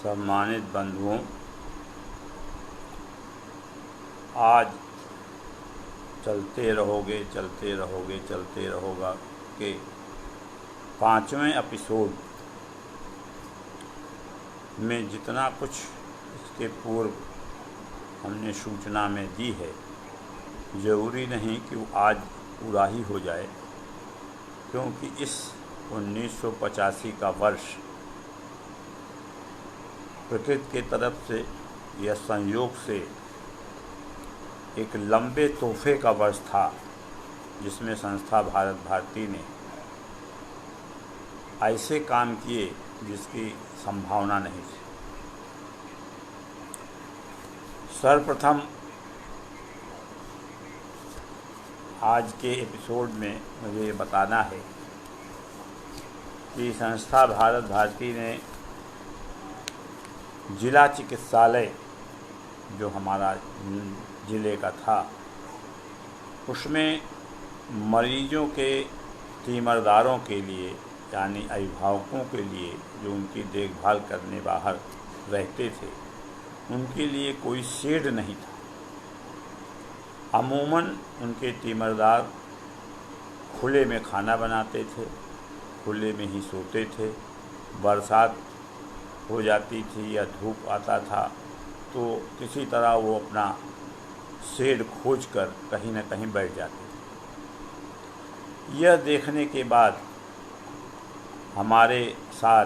सम्मानित बंधुओं, आज चलते रहोगा के 5वें एपिसोड में जितना कुछ इसके पूर्व हमने सूचना में दी है, ज़रूरी नहीं कि वो आज पूरा ही हो जाए, क्योंकि इस 1985 का वर्ष प्रकृति के तरफ से या संयोग से एक लंबे तोहफे का वर्ष था, जिसमें संस्था भारत भारती ने ऐसे काम किए जिसकी संभावना नहीं थी। सर्वप्रथम आज के एपिसोड में मुझे ये बताना है कि संस्था भारत भारती ने जिला चिकित्सालय जो हमारा ज़िले का था, उसमें मरीजों के तीमरदारों के लिए यानी अभिभावकों के लिए जो उनकी देखभाल करने बाहर रहते थे, उनके लिए कोई शेड नहीं था। अमूमन उनके तीमरदार खुले में खाना बनाते थे, खुले में ही सोते थे। बरसात हो जाती थी या धूप आता था तो किसी तरह वो अपना शेड खोजकर कहीं न कहीं बैठ जाते थे। यह देखने के बाद हमारे साथ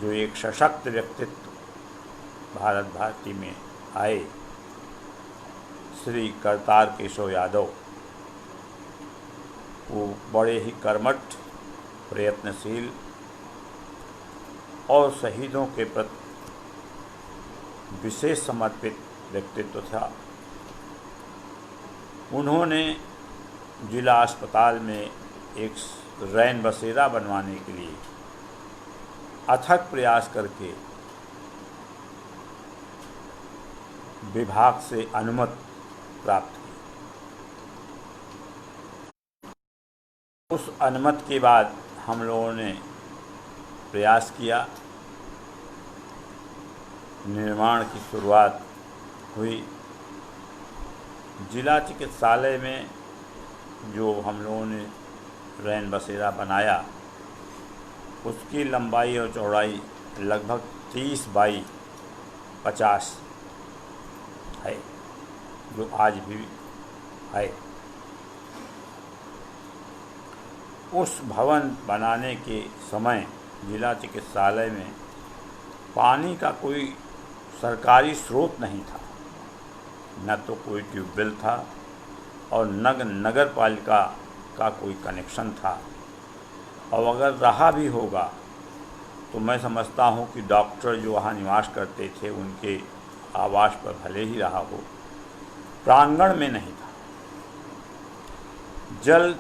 जो एक सशक्त व्यक्तित्व भारत भारती में आए, श्री करतार केशव यादव, वो बड़े ही कर्मठ, प्रयत्नशील और शहीदों के प्रति विशेष समर्पित व्यक्तित्व था। उन्होंने जिला अस्पताल में एक रैन बसेरा बनवाने के लिए अथक प्रयास करके विभाग से अनुमति प्राप्त की। उस अनुमति के बाद हम लोगों ने प्रयास किया, निर्माण की शुरुआत हुई। जिला चिकित्सालय में जो हम लोगों ने रैन बसेरा बनाया, उसकी लंबाई और चौड़ाई लगभग 30 बाई 50 है, जो आज भी है। उस भवन बनाने के समय जिला चिकित्सालय में पानी का कोई सरकारी स्रोत नहीं था, न तो कोई ट्यूबवेल था और न नगर पालिका का कोई कनेक्शन था। और अगर रहा भी होगा तो मैं समझता हूँ कि डॉक्टर जो वहाँ निवास करते थे उनके आवास पर भले ही रहा हो, प्रांगण में नहीं था। जल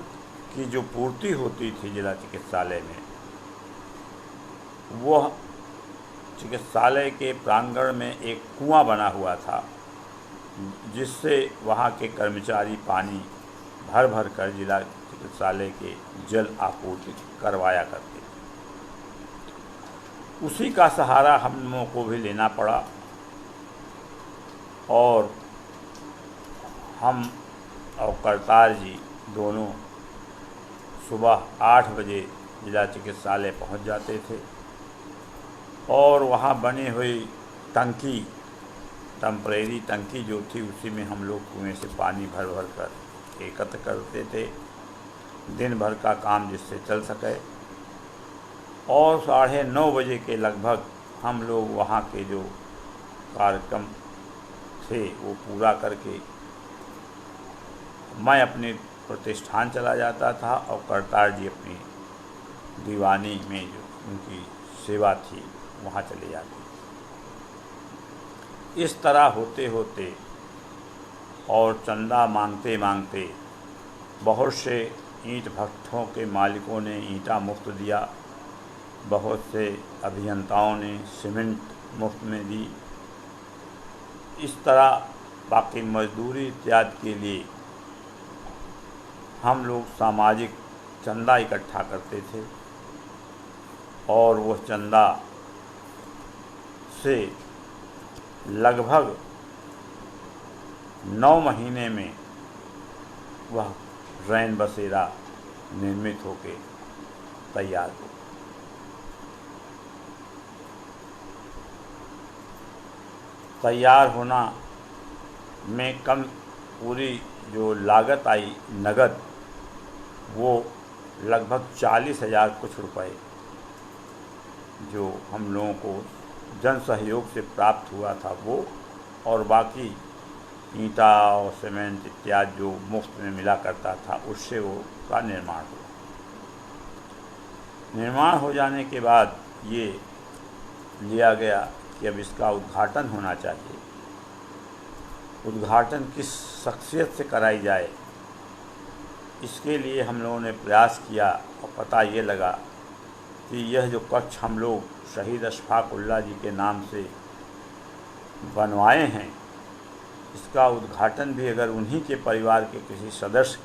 की जो पूर्ति होती थी जिला चिकित्सालय में, वह चिकित्सालय के प्रांगण में एक कुआं बना हुआ था, जिससे वहाँ के कर्मचारी पानी भर भर कर जिला चिकित्सालय के जल आपूर्ति करवाया करते थे। उसी का सहारा हम लोगों को भी लेना पड़ा और हम और करतार जी दोनों सुबह 8 बजे जिला चिकित्सालय पहुंच जाते थे और वहाँ बनी हुई टंकी, टेम्परेरी टंकी जो थी, उसी में हम लोग कुएं से पानी भर भर कर एकत्र करते थे, दिन भर का काम जिससे चल सके। और 9:30 बजे के लगभग हम लोग वहाँ के जो कार्यक्रम थे वो पूरा करके मैं अपने प्रतिष्ठान चला जाता था और करतार जी अपनी दीवानी में जो उनकी सेवा थी वहाँ चले जाते। इस तरह होते होते और चंदा मांगते मांगते बहुत से ईंट भट्ठों के मालिकों ने ईंटा मुफ्त दिया, बहुत से अभियंताओं ने सीमेंट मुफ्त में दी। इस तरह बाकी मजदूरी इत्यादि के लिए हम लोग सामाजिक चंदा इकट्ठा करते थे और वह चंदा से लगभग 9 महीने में वह रैन बसेरा निर्मित होके तैयार हो। तैयार होना में कम पूरी जो लागत आई नगद, वो लगभग 40,000 कुछ रुपए जो हम लोगों को जन सहयोग से प्राप्त हुआ था वो, और बाकी ईंटा और सीमेंट इत्यादि जो मुफ्त में मिला करता था उससे वो का निर्माण हुआ। निर्माण हो जाने के बाद ये लिया गया कि अब इसका उद्घाटन होना चाहिए। उद्घाटन किस शख्सियत से कराई जाए, इसके लिए हम लोगों ने प्रयास किया और पता ये लगा कि यह जो कक्ष हम लोग शहीद अशफाक उल्लाह जी के नाम से बनवाए हैं, इसका उद्घाटन भी अगर उन्हीं के परिवार के किसी सदस्य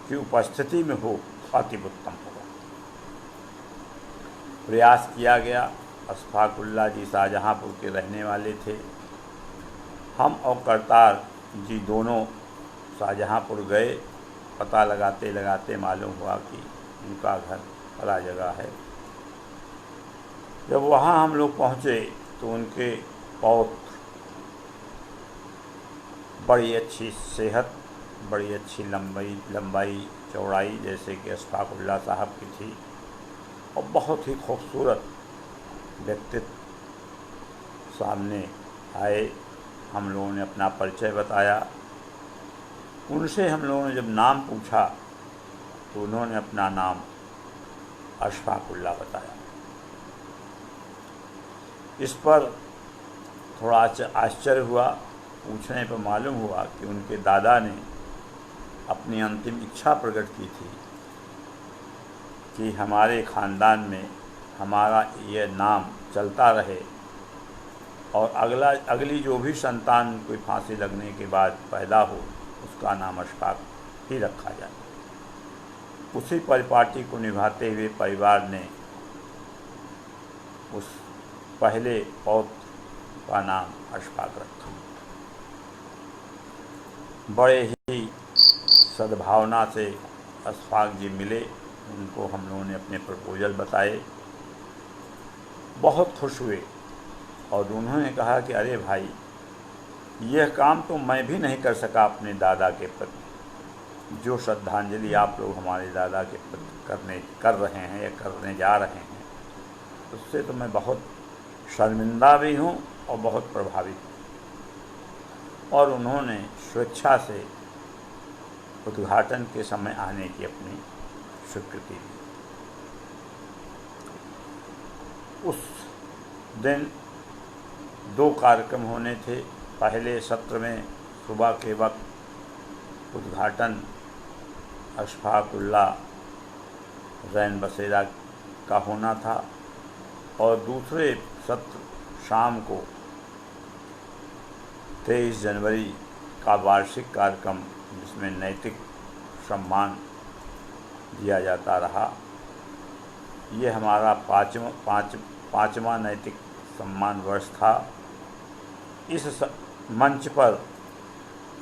की उपस्थिति में हो तो अति उत्तम होगा। प्रयास किया गया। अशफाक उल्लाह जी शाहजहाँपुर के रहने वाले थे। हम और करतार जी दोनों शाहजहाँपुर गए। पता लगाते लगाते मालूम हुआ कि उनका घर बड़ा जगह है। जब वहाँ हम लोग पहुँचे तो उनके पौत्र बड़ी अच्छी सेहत, बड़ी अच्छी लंबाई चौड़ाई जैसे कि अशफाक उल्लाह साहब की थी, और बहुत ही खूबसूरत व्यक्तित्व सामने आए। हम लोगों ने अपना परिचय बताया। उनसे हम लोगों ने जब नाम पूछा तो उन्होंने अपना नाम अशफाक उल्लाह बताया। इस पर थोड़ा आश्चर्य हुआ। पूछने पर मालूम हुआ कि उनके दादा ने अपनी अंतिम इच्छा प्रकट की थी कि हमारे ख़ानदान में हमारा यह नाम चलता रहे और अगली जो भी संतान कोई फांसी लगने के बाद पैदा हो उसका नाम अशफाक ही रखा जाए। उसी परिपाटी को निभाते हुए परिवार ने उस पहले पौत्र का नाम अशफाक रखा। बड़े ही सद्भावना से अशफाक जी मिले। उनको हम लोगों ने अपने प्रपोजल बताए। बहुत खुश हुए और उन्होंने कहा कि अरे भाई, यह काम तो मैं भी नहीं कर सका अपने दादा के प्रति। जो श्रद्धांजलि आप लोग हमारे दादा के प्रति कर रहे हैं या करने जा रहे हैं, उससे तो मैं बहुत शर्मिंदा भी हूँ और बहुत प्रभावित हूँ। और उन्होंने स्वेच्छा से उद्घाटन के समय आने की अपनी स्वीकृति दी। उस दिन 2 कार्यक्रम होने थे। पहले सत्र में सुबह के वक्त उद्घाटन अशफाक उल्लाह रैन बसेरा का होना था, और दूसरे सत्र शाम को 23 जनवरी का वार्षिक कार्यक्रम, जिसमें नैतिक सम्मान दिया जाता रहा। ये हमारा पाँचवा नैतिक सम्मान वर्ष था। इस मंच पर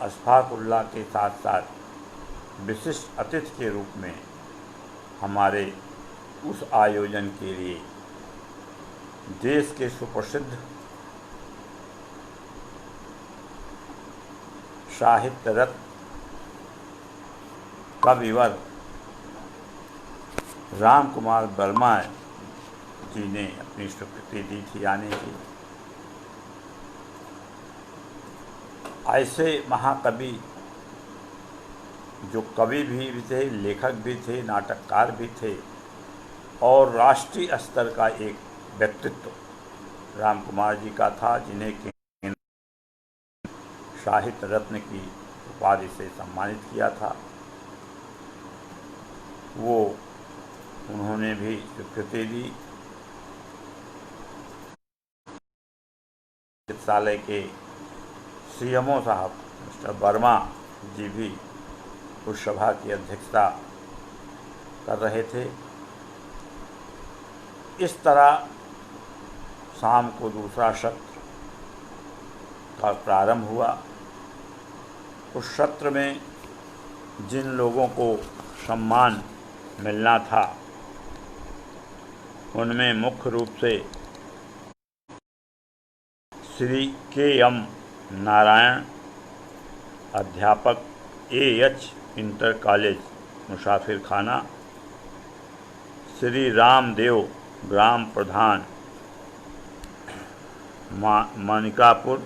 अशफाक उल्लाह के साथ साथ विशिष्ट अतिथि के रूप में हमारे उस आयोजन के लिए देश के सुप्रसिद्ध साहित्य रत्न कविवर राम कुमार वर्मा जी ने अपनी स्वीकृति दी थी आने की। ऐसे महाकवि जो कवि भी थे, लेखक भी थे, नाटककार भी थे, और राष्ट्रीय स्तर का एक व्यक्तित्व राम कुमार जी का था, जिन्हें साहित्य रत्न की उपाधि से सम्मानित किया था। वो उन्होंने भी स्वीकृति दी। चिकित्सालय के सीएमओ साहब मिस्टर वर्मा जी भी उस सभा की अध्यक्षता कर रहे थे। इस तरह शाम को दूसरा सत्र का प्रारंभ हुआ। उस सत्र में जिन लोगों को सम्मान मिलना था उनमें मुख्य रूप से श्री के.एम. नारायण, अध्यापक ए.एच. इंटर कॉलेज मुसाफिरखाना, श्री रामदेव, ग्राम प्रधान मानिकापुर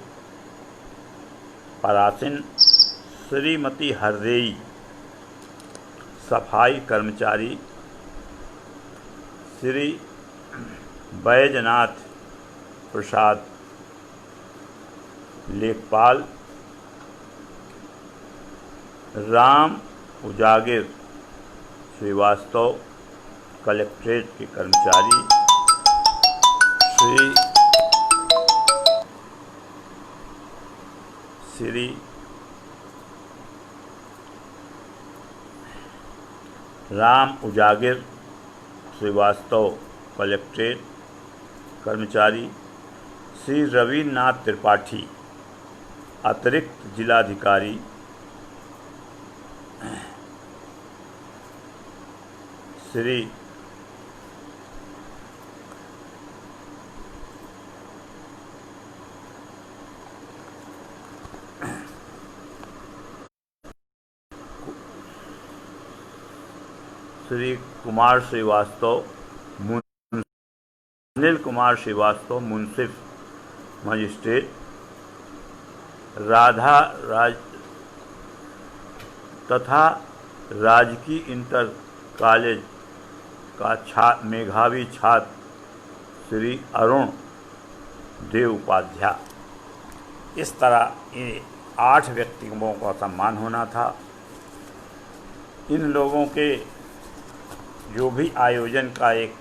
परासिन, श्रीमती हरदेई, सफाई कर्मचारी, श्री बैजनाथ प्रसाद लेखपाल, राम उजागिर श्रीवास्तव कलेक्ट्रेट के कर्मचारी, श्री राम उजागिर श्रीवास्तव कलेक्ट्रेट कर्मचारी, श्री रविन्द्रनाथ त्रिपाठी, अतिरिक्त जिलाधिकारी, श्री कुमार श्रीवास्तव, अनिल कुमार श्रीवास्तव मुंसिफ मजिस्ट्रेट, राधा राज तथा राजकीय इंटर कॉलेज का मेधावी छात्र श्री अरुण देव उपाध्याय। इस तरह ये 8 व्यक्तियों का सम्मान होना था। इन लोगों के जो भी आयोजन का एक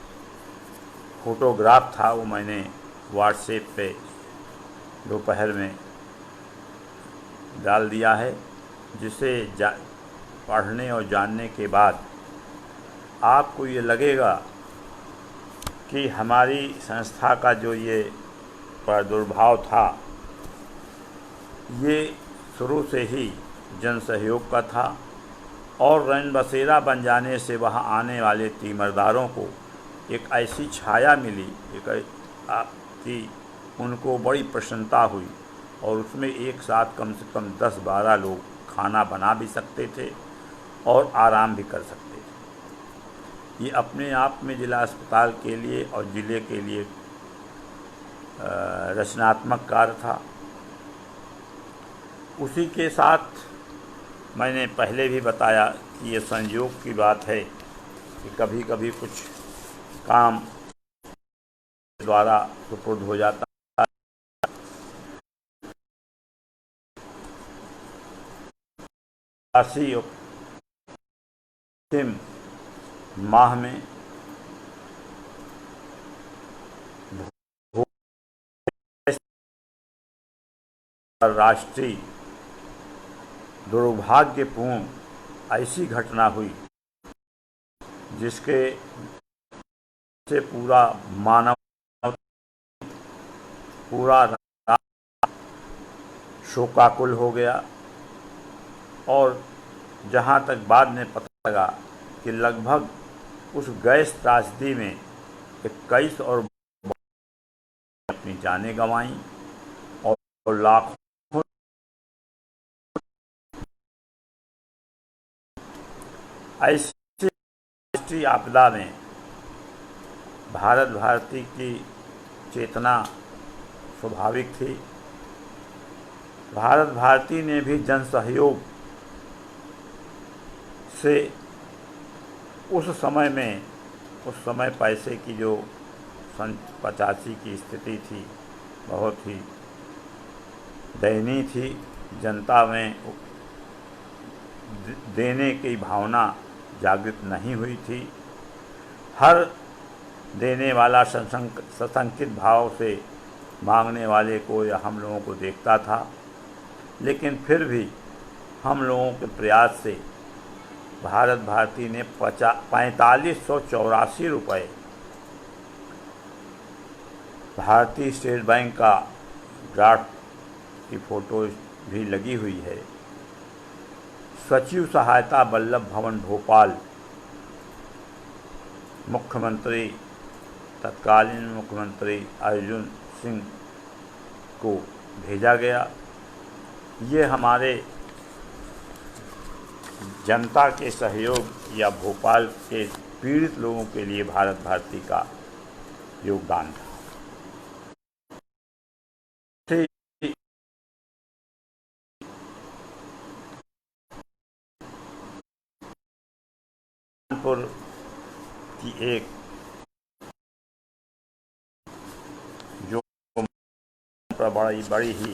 फोटोग्राफ था वो मैंने व्हाट्सएप पे दोपहर में डाल दिया है, जिसे पढ़ने और जानने के बाद आपको ये लगेगा कि हमारी संस्था का जो ये प्रादुर्भाव था ये शुरू से ही जन सहयोग का था और रैन बसेरा बन जाने से वहाँ आने वाले तीमरदारों को एक ऐसी छाया मिली कि उनको बड़ी प्रसन्नता हुई और उसमें एक साथ कम से कम 10-12 लोग खाना बना भी सकते थे और आराम भी कर सकते थे। ये अपने आप में जिला अस्पताल के लिए और ज़िले के लिए रचनात्मक कार्य था। उसी के साथ मैंने पहले भी बताया कि ये संयोग की बात है कि कभी कभी कुछ काम द्वारा सुपुर्द हो जाता माह में राष्ट्रीय दुर्भाग्यपूर्ण ऐसी घटना हुई जिसके से पूरा शोकाकुल हो गया और जहाँ तक बाद में पता लगा कि लगभग उस गैस त्रासदी में 21 और अपनी जानें गंवाई और लाखों ऐसी राष्ट्रीय आपदा में भारत भारती की चेतना स्वाभाविक थी। भारत भारती ने भी जन सहयोग से उस समय पैसे की जो 85 की स्थिति थी बहुत ही दयनीय थी। जनता में देने की भावना जागृत नहीं हुई थी। हर देने वाला सशंकित भाव से मांगने वाले को या हम लोगों को देखता था, लेकिन फिर भी हम लोगों के प्रयास से भारत भारती ने 4584 रुपये भारतीय स्टेट बैंक का ड्राफ्ट की फ़ोटो भी लगी हुई है। सचिव सहायता वल्लभ भवन भोपाल, मुख्यमंत्री तत्कालीन मुख्यमंत्री अर्जुन सिंह को भेजा गया। ये हमारे जनता के सहयोग या भोपाल के पीड़ित लोगों के लिए भारत भारती का योगदान था। कानपुर की एक जो बड़ी ही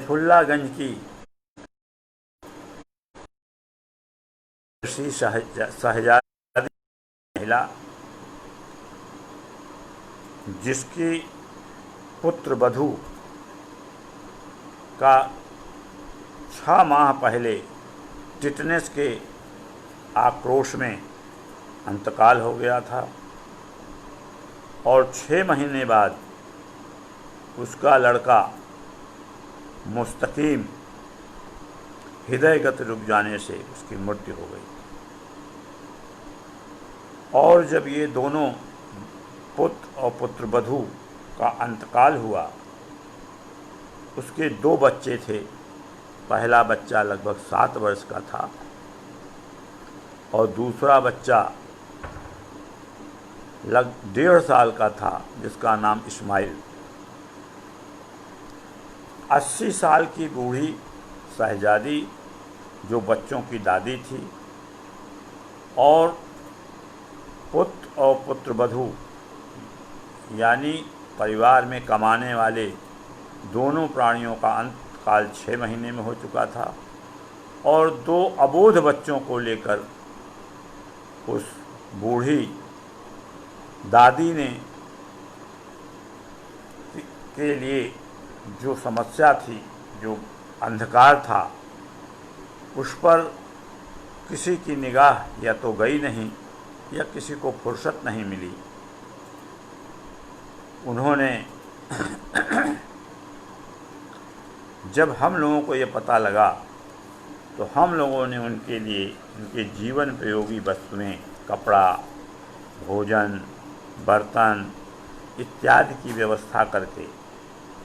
फुल्लागंज की श्री शहजादी महिला, जिसकी पुत्र वधू का 6 माह पहले टिटनेस के आक्रोश में इंतकाल हो गया था और 6 महीने बाद उसका लड़का मुस्तकीम हृदय गति रुक जाने से उसकी मृत्यु हो गई। और जब ये दोनों पुत्र और पुत्रवधू का इंतकाल हुआ, उसके 2 बच्चे थे। पहला बच्चा लगभग 7 वर्ष का था और दूसरा बच्चा 1.5 साल का था, जिसका नाम इस्माइल। 80 साल की बूढ़ी शहजादी जो बच्चों की दादी थी और पुत्र और पुत्रवधू यानी परिवार में कमाने वाले दोनों प्राणियों का अंतकाल 6 महीने में हो चुका था और 2 अबोध बच्चों को लेकर उस बूढ़ी दादी ने के लिए जो समस्या थी, जो अंधकार था, उस पर किसी की निगाह या तो गई नहीं या किसी को फुर्सत नहीं मिली। उन्होंने जब हम लोगों को ये पता लगा तो हम लोगों ने उनके लिए उनके जीवन उपयोगी वस्तुएं, कपड़ा, भोजन, बर्तन इत्यादि की व्यवस्था करके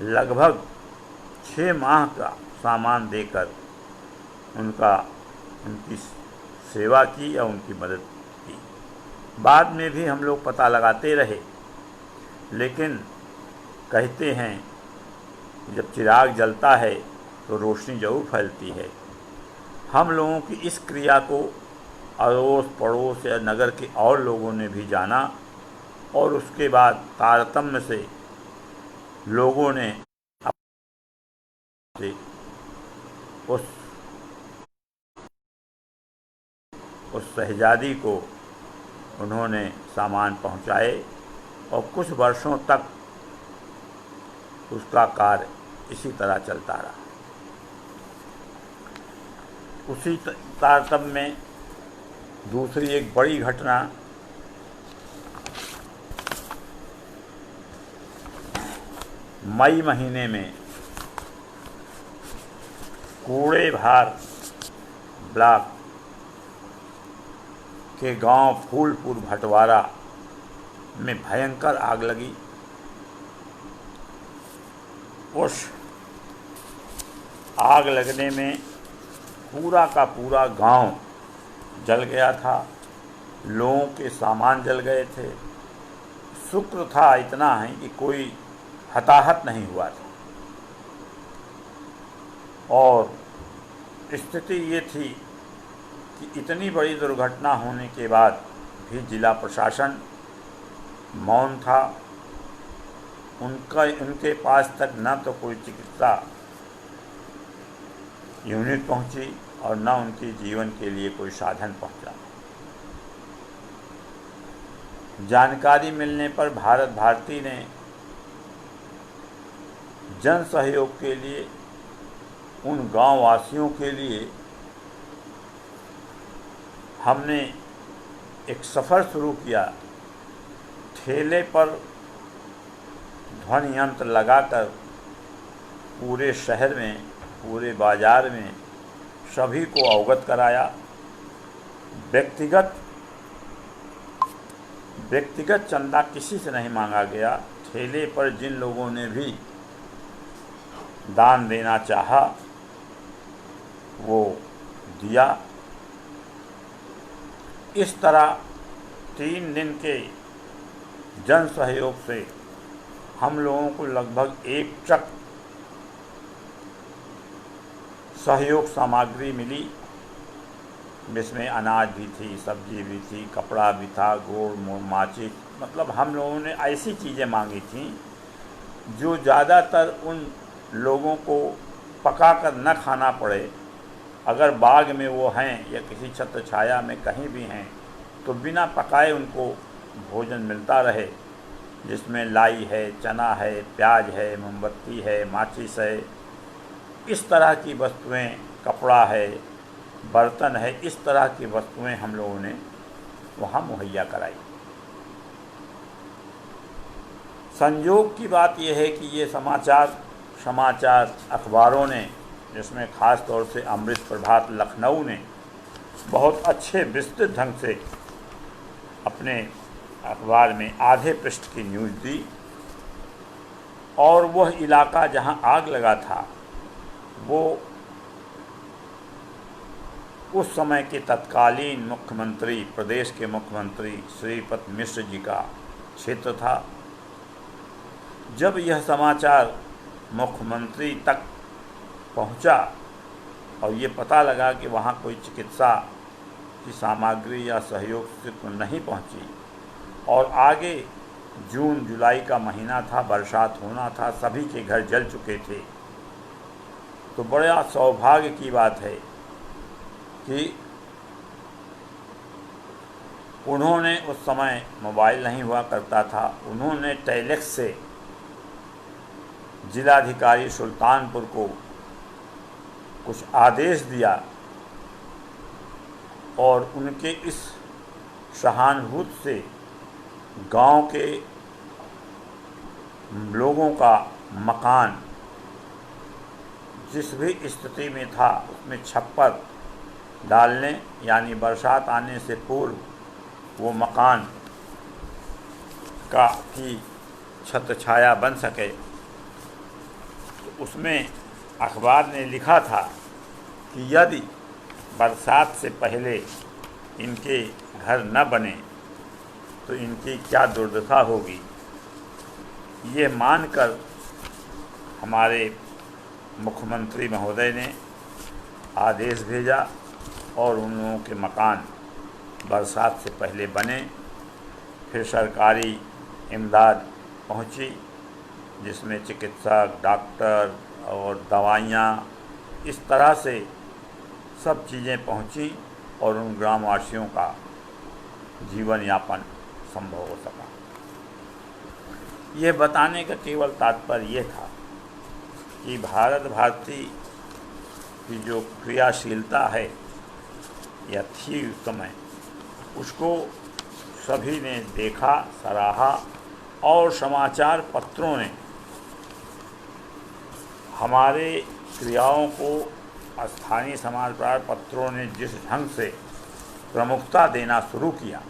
लगभग 6 माह का सामान देकर उनकी सेवा की या उनकी मदद की। बाद में भी हम लोग पता लगाते रहे, लेकिन कहते हैं जब चिराग जलता है तो रोशनी जरूर फैलती है। हम लोगों की इस क्रिया को अड़ोस पड़ोस या नगर के और लोगों ने भी जाना और उसके बाद तारतम्य से लोगों ने उस शहजादी को उन्होंने सामान पहुंचाए और कुछ वर्षों तक उसका कार्य इसी तरह चलता रहा। उसी तारतम्य में दूसरी एक बड़ी घटना मई महीने में कूड़ेभार ब्लॉक के गांव फूलपुर भटवारा में भयंकर आग लगी। उस आग लगने में पूरा का पूरा गांव जल गया था, लोगों के सामान जल गए थे। शुक्र था इतना है कि कोई हताहत नहीं हुआ था और स्थिति ये थी कि इतनी बड़ी दुर्घटना होने के बाद भी जिला प्रशासन मौन था। उनके पास तक न तो कोई चिकित्सा यूनिट पहुंची और न उनके जीवन के लिए कोई साधन पहुंचा। जानकारी मिलने पर भारत भारती ने जन सहयोग के लिए उन गांव वासियों के लिए हमने एक सफ़र शुरू किया। ठेले पर ध्वनि यंत्र लगाकर पूरे शहर में, पूरे बाज़ार में सभी को अवगत कराया। व्यक्तिगत चंदा किसी से नहीं मांगा गया। ठेले पर जिन लोगों ने भी दान देना चाहा वो दिया। इस तरह 3 दिन के जन सहयोग से हम लोगों को लगभग 1 ट्रक सहयोग सामग्री मिली, जिसमें अनाज भी थी, सब्जी भी थी, कपड़ा भी था, गुड़, माचिस, मतलब हम लोगों ने ऐसी चीज़ें मांगी थीं जो ज़्यादातर उन लोगों को पका कर न खाना पड़े। अगर बाग में वो हैं या किसी छत्र छाया में कहीं भी हैं तो बिना पकाए उनको भोजन मिलता रहे, जिसमें लाई है, चना है, प्याज है, मोमबत्ती है, माचिस है, इस तरह की वस्तुएं, कपड़ा है, बर्तन है, इस तरह की वस्तुएं हम लोगों ने वहाँ मुहैया कराई। संयोग की बात यह है कि ये समाचार अखबारों ने, जिसमें ख़ास तौर से अमृत प्रभात लखनऊ ने बहुत अच्छे विस्तृत ढंग से अपने अखबार में आधे पृष्ठ की न्यूज़ दी। और वह इलाका जहां आग लगा था वो उस समय के तत्कालीन मुख्यमंत्री, प्रदेश के मुख्यमंत्री श्रीपद मिश्र जी का क्षेत्र था। जब यह समाचार मुख्यमंत्री तक पहुंचा और ये पता लगा कि वहाँ कोई चिकित्सा की सामग्री या सहयोग से तो नहीं पहुंची और आगे जून जुलाई का महीना था, बरसात होना था, सभी के घर जल चुके थे, तो बड़ा सौभाग्य की बात है कि उन्होंने, उस समय मोबाइल नहीं हुआ करता था, उन्होंने टेलेक्स से जिलाधिकारी सुल्तानपुर को कुछ आदेश दिया और उनके इस सहानुभूति से गांव के लोगों का मकान जिस भी स्थिति में था उसमें छप्पर डालने, यानी बरसात आने से पूर्व वो मकान की छत्र छाया बन सके। तो उसमें अखबार ने लिखा था कि यदि बरसात से पहले इनके घर न बने तो इनकी क्या दुर्दशा होगी। ये मानकर हमारे मुख्यमंत्री महोदय ने आदेश भेजा और उन लोगों के मकान बरसात से पहले बने। फिर सरकारी इमदाद पहुंची, जिसमें चिकित्सक, डॉक्टर और दवाइयाँ, इस तरह से सब चीज़ें पहुंची और उन ग्रामवासियों का जीवन यापन संभव हो सका। ये बताने का केवल तात्पर्य ये था कि भारत भारती की जो क्रियाशीलता है या थी उस समय, उसको सभी ने देखा, सराहा और समाचार पत्रों ने हमारे क्रियाओं को, स्थानीय समाचार पत्रों ने जिस ढंग से प्रमुखता देना शुरू किया,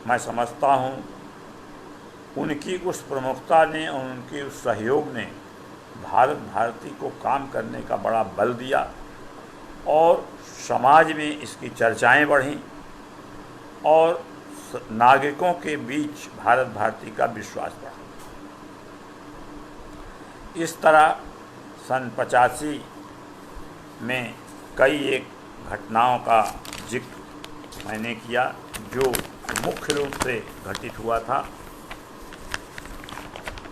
मैं समझता हूँ उनकी उस प्रमुखता ने और उनके उस सहयोग ने भारत भारती को काम करने का बड़ा बल दिया और समाज में इसकी चर्चाएं बढ़ीं और नागरिकों के बीच भारत भारती का विश्वास बढ़ा। इस तरह सन 85 में कई एक घटनाओं का जिक्र मैंने किया जो मुख्य रूप से घटित हुआ था।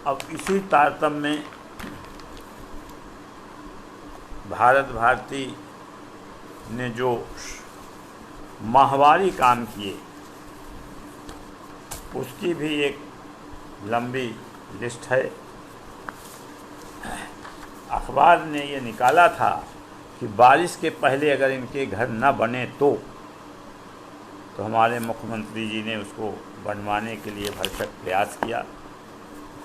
अब इसी तारतम्य में भारत भारती ने जो माहवारी काम किए उसकी भी एक लंबी लिस्ट है। अखबार ने ये निकाला था कि बारिश के पहले अगर इनके घर न बने तो तो हमारे मुख्यमंत्री जी ने उसको बनवाने के लिए भरसक प्रयास किया।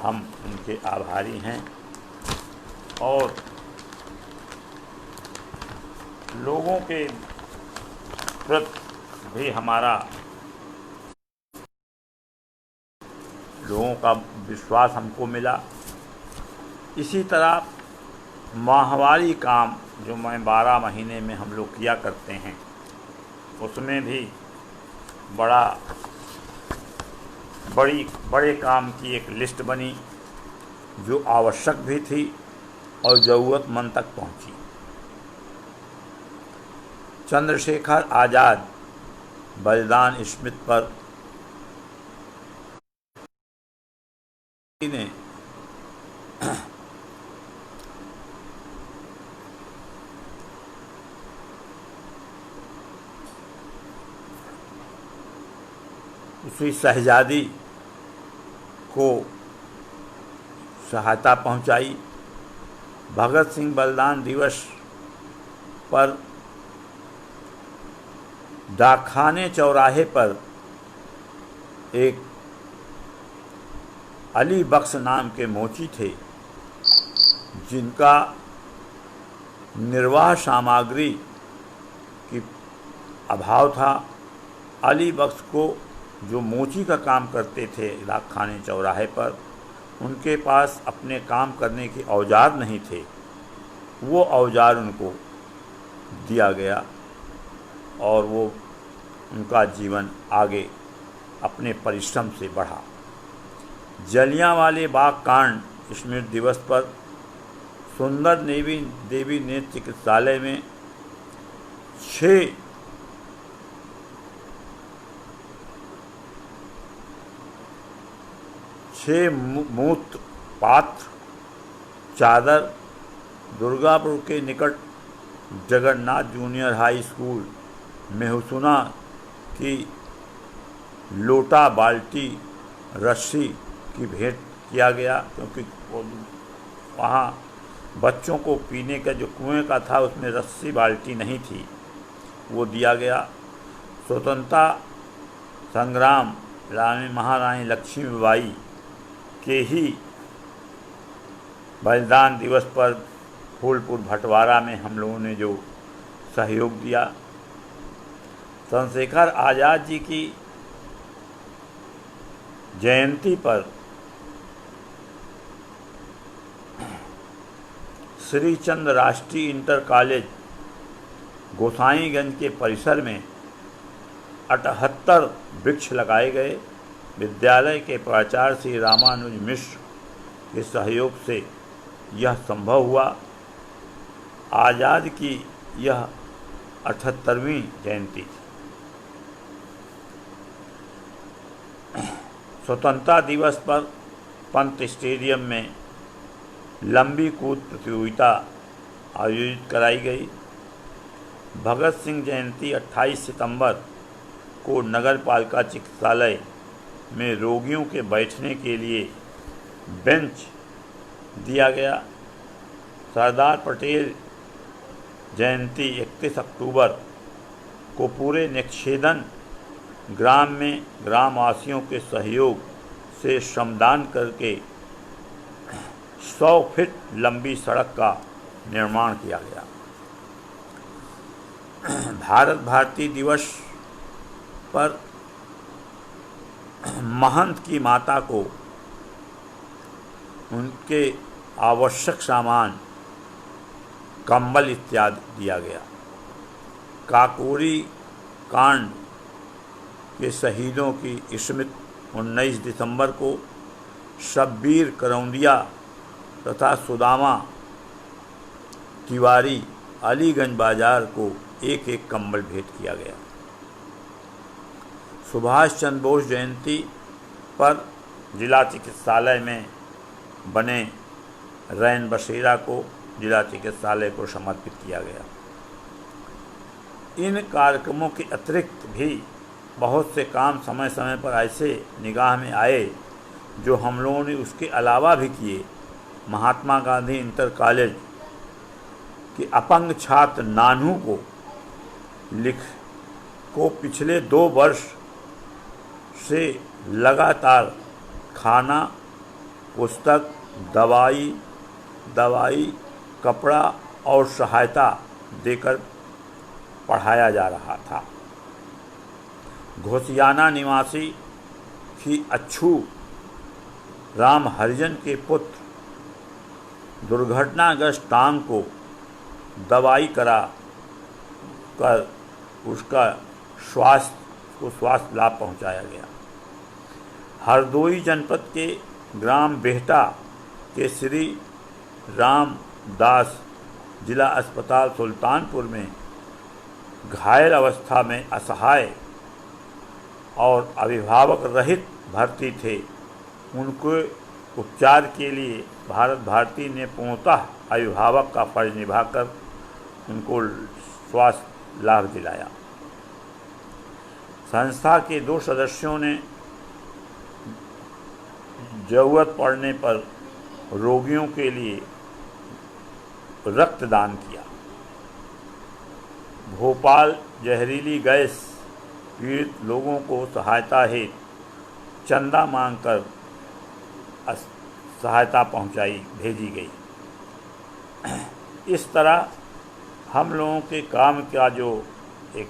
हम उनके आभारी हैं और लोगों के प्रति भी लोगों का विश्वास हमको मिला। इसी तरह माहवारी काम जो मैं 12 महीने में हम लोग किया करते हैं, उसमें भी बड़े काम की एक लिस्ट बनी जो आवश्यक भी थी और ज़रूरतमंद तक पहुंची। चंद्रशेखर आज़ाद बलिदान स्मृति पर ने उसी शहजादी को सहायता पहुंचाई। भगत सिंह बलिदान दिवस पर डाकखाने चौराहे पर एक अली बख्श नाम के मोची थे, जिनका निर्वाह सामग्री की अभाव था। अली बख्श को जो मोची का काम करते थे डाकखाने चौराहे पर, उनके पास अपने काम करने के औजार नहीं थे। वो औजार उनको दिया गया और वो उनका जीवन आगे अपने परिश्रम से बढ़ा। जलियांवाले बाग कांड स्मृति दिवस पर सुंदर देवी नेत्र चिकित्सालय में 6 मूत्र पात्र चादर दुर्गापुर के निकट जगन्नाथ जूनियर हाई स्कूल मेहुसुना की लोटा बाल्टी रस्सी की भेंट किया गया, क्योंकि वहाँ बच्चों को पीने का जो कुएं का था उसमें रस्सी बाल्टी नहीं थी, वो दिया गया। स्वतंत्रता संग्राम रानी महारानी लक्ष्मीबाई के ही बलिदान दिवस पर फूलपुर भटवारा में हम लोगों ने जो सहयोग दिया। चंद्रशेखर आज़ाद जी की जयंती पर श्री चंद्र राष्ट्रीय इंटर कॉलेज गोसाईगंज के परिसर में 78 वृक्ष लगाए गए। विद्यालय के प्राचार्य श्री रामानुज मिश्र के सहयोग से यह संभव हुआ। आज़ाद की यह 78वीं जयंती थी। स्वतंत्रता दिवस पर पंत स्टेडियम में लंबी कूद प्रतियोगिता आयोजित कराई गई। भगत सिंह जयंती 28 सितंबर को नगर पालिका चिकित्सालय में रोगियों के बैठने के लिए बेंच दिया गया। सरदार पटेल जयंती 31 अक्टूबर को पूरे निक्षेदन ग्राम में ग्रामवासियों के सहयोग से श्रमदान करके 100 फीट लंबी सड़क का निर्माण किया गया। भारत भारती दिवस पर महंत की माता को उनके आवश्यक सामान कंबल इत्यादि दिया गया। काकोरी कांड के शहीदों की स्मृति 19 दिसंबर को शब्बीर करौंदिया तथा सुदामा तिवारी अलीगंज बाजार को एक एक कंबल भेंट किया गया। सुभाष चंद्र बोस जयंती पर जिला चिकित्सालय में बने रैन बसेरा को जिला चिकित्सालय को समर्पित किया गया। इन कार्यक्रमों के अतिरिक्त भी बहुत से काम समय समय पर ऐसे निगाह में आए जो हम लोगों ने उसके अलावा भी किए। महात्मा गांधी इंटर कॉलेज के अपंग छात्र नानू को को पिछले 2 वर्ष से लगातार खाना, पुस्तक, दवाई, कपड़ा और सहायता देकर पढ़ाया जा रहा था। घोसियाना निवासी ही अच्छू राम हरिजन के पुत्र दुर्घटनाग्रस्त टांग को दवाई करा कर उसका स्वास्थ्य लाभ पहुंचाया गया। हरदोई जनपद के ग्राम बेहटा के श्री राम दास जिला अस्पताल सुल्तानपुर में घायल अवस्था में असहाय और अभिभावक रहित भर्ती थे। उनके उपचार के लिए भारत भारती ने पूर्णतः अभिभावक का फर्ज निभाकर उनको स्वास्थ्य लाभ दिलाया। संस्था के 2 सदस्यों ने जरूरत पड़ने पर रोगियों के लिए रक्तदान किया। भोपाल जहरीली गैस पीड़ित लोगों को सहायता हेतु चंदा मांगकर सहायता भेजी गई। इस तरह हम लोगों के काम का जो एक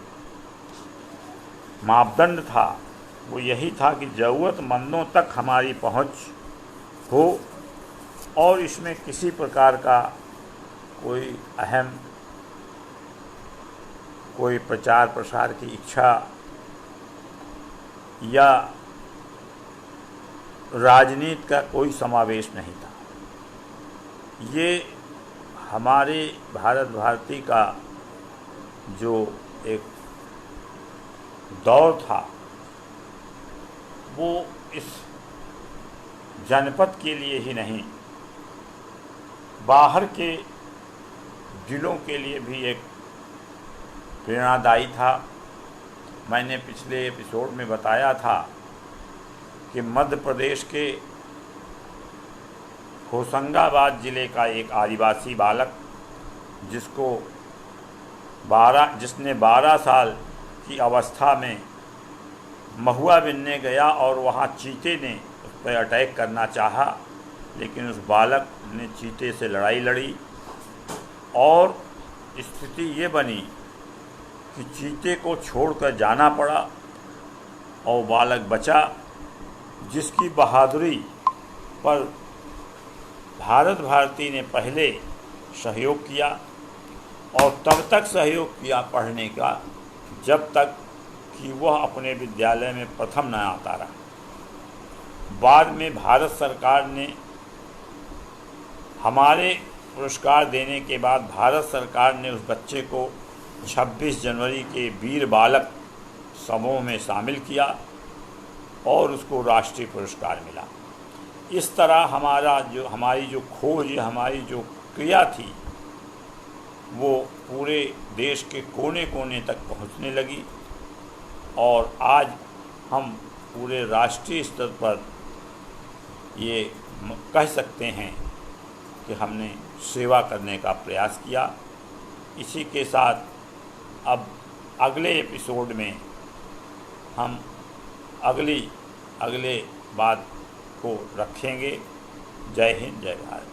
मापदंड था वो यही था कि ज़रूरतमंदों तक हमारी पहुंच हो और इसमें किसी प्रकार का कोई प्रचार प्रसार की इच्छा या राजनीति का कोई समावेश नहीं था। ये हमारे भारत भारती का जो एक दौर था वो इस जनपद के लिए ही नहीं, बाहर के जिलों के लिए भी एक प्रेरणादायी था। मैंने पिछले एपिसोड में बताया था कि मध्य प्रदेश के होशंगाबाद ज़िले का एक आदिवासी बालक जिसने 12 साल की अवस्था में महुआ बिनने गया और वहाँ चीते ने उस पर अटैक करना चाहा, लेकिन उस बालक ने चीते से लड़ाई लड़ी और स्थिति ये बनी कि चीते को छोड़कर जाना पड़ा और बालक बचा, जिसकी बहादुरी पर भारत भारती ने पहले सहयोग किया और तब तक सहयोग किया पढ़ने का जब तक कि वह अपने विद्यालय में प्रथम न आता रहा। बाद में भारत सरकार ने हमारे पुरस्कार देने के बाद भारत सरकार ने उस बच्चे को 26 जनवरी के वीर बालक समूह में शामिल किया और उसको राष्ट्रीय पुरस्कार मिला। इस तरह हमारी जो खोज, हमारी जो क्रिया थी वो पूरे देश के कोने कोने तक पहुंचने लगी और आज हम पूरे राष्ट्रीय स्तर पर ये कह सकते हैं कि हमने सेवा करने का प्रयास किया। इसी के साथ अब अगले एपिसोड में हम अगले बात को रखेंगे। जय हिंद, जय भारत।